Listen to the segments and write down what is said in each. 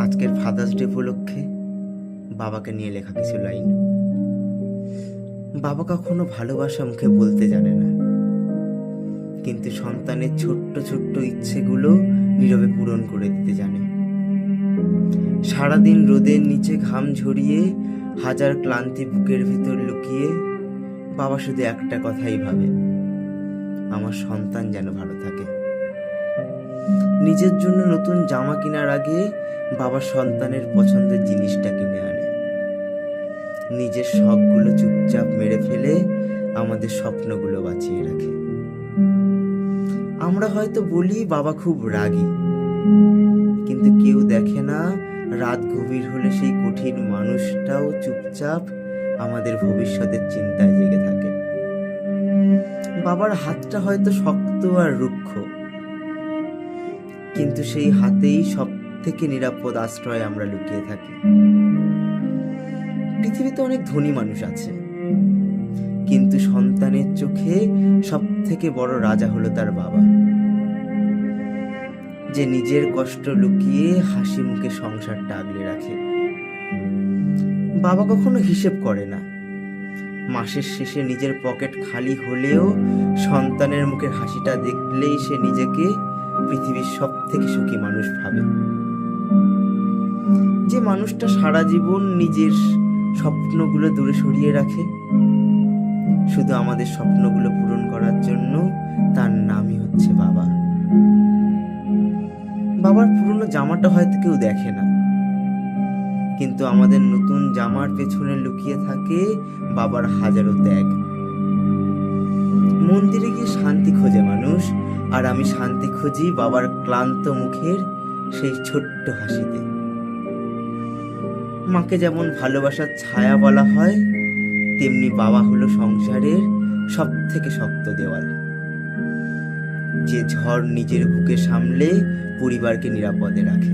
আজকের father's day উপলক্ষে বাবাকে নিয়ে লেখা কিছু লাইন। বাবা কখনো ভালোবাসা মুখে বলতে জানে না, কিন্তু সন্তানের ছোট্ট ছোট্ট ইচ্ছেগুলো নীরবে পূরণ করে দিতে জানে। সারাদিন রোদের নিচে ঘাম ঝরিয়ে হাজার ক্লান্তি বুকের ভিতর লুকিয়ে বাবা শুধু একটা কথাই ভাবে, আমার সন্তান যেন ভালো থাকে। নিজের জন্য নতুন জামা কেনার আগে বাবা সন্তানের পছন্দের জিনিসটা কিনে আনে। নিজের শখগুলো চুপচাপ মেরে ফেলে আমাদের স্বপ্নগুলো বাঁচিয়ে রাখে। আমরা হয়তো বলি বাবা খুব রাগী, কিন্তু কেউ দেখে না রাত গভীর হলে সেই কঠিন মানুষটাও চুপচাপ আমাদের ভবিষ্যতের চিন্তায় জেগে থাকে। বাবার হাতটা হয়তো শক্ত আর রুক্ষ, কিন্তু সেই হাতেই সব থেকে নিরাপদ আশ্রয় আমরা লুকিয়ে থাকি। পৃথিবীতে অনেক ধনী মানুষ আছে, কিন্তু সন্তানের চোখে সব থেকে বড় রাজা হলো তার বাবা, যে নিজের কষ্ট লুকিয়ে হাসি মুখে সংসারটা আগলে রাখে। বাবা কখনো হিসেব করে না, মাসের শেষে নিজের পকেট খালি হলেও সন্তানের মুখের হাসিটা দেখলেই সে নিজেকে পৃথিবীর সব থেকে সুখী মানুষ ভাবে। যে মানুষটা সারা জীবন নিজের স্বপ্নগুলো দূরে সরিয়ে রাখে শুধু আমাদের স্বপ্নগুলো পূরণ করার জন্য, তার নামই হচ্ছে বাবা। বাবার পুরনো জামাটা হয়তো কেউ দেখে না, কিন্তু আমাদের নতুন জামার পেছনে লুকিয়ে থাকে বাবার হাজারো ত্যাগ। মন্দিরে গিয়ে শান্তি খোঁজে মানুষ, আর আমি শান্তি খুঁজি বাবার ক্লান্ত মুখের সেই ছোট্ট হাসিতে। মাকে যেমন ভালোবাসার ছায়া বলা হয়, তেমনি বাবা হলো সংসারের সব থেকে শক্ত দেওয়াল, যে ঝড় নিজের বুকে সামলে পরিবারকে নিরাপদে রাখে।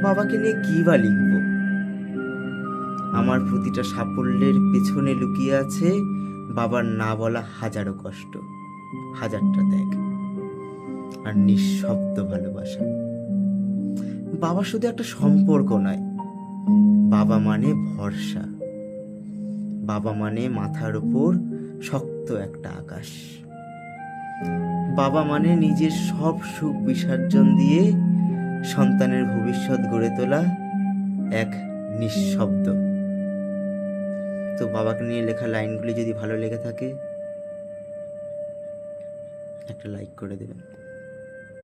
বাবাকে নিয়ে কি বা লিখব? আমার প্রতিটা সাফল্যের পেছনে লুকিয়ে আছে বাবার না বলা হাজারো কষ্ট, হাজারটা ত্যাগ আর নিঃশব্দ ভালোবাসা। বাবা শুধু একটা সম্পর্ক নয়, বাবা মানে ভরসা, বাবা মানে মাথার উপর শক্ত একটা আকাশ, বাবা মানে নিজের সব সুখ বিসর্জন দিয়ে সন্তানের ভবিষ্যৎ গড়ে তোলা এক নিঃশব্দ। তো বাবাকে নিয়ে লেখা লাইনগুলি যদি ভালো লেগে থাকে একটা লাইক করে দেবেন।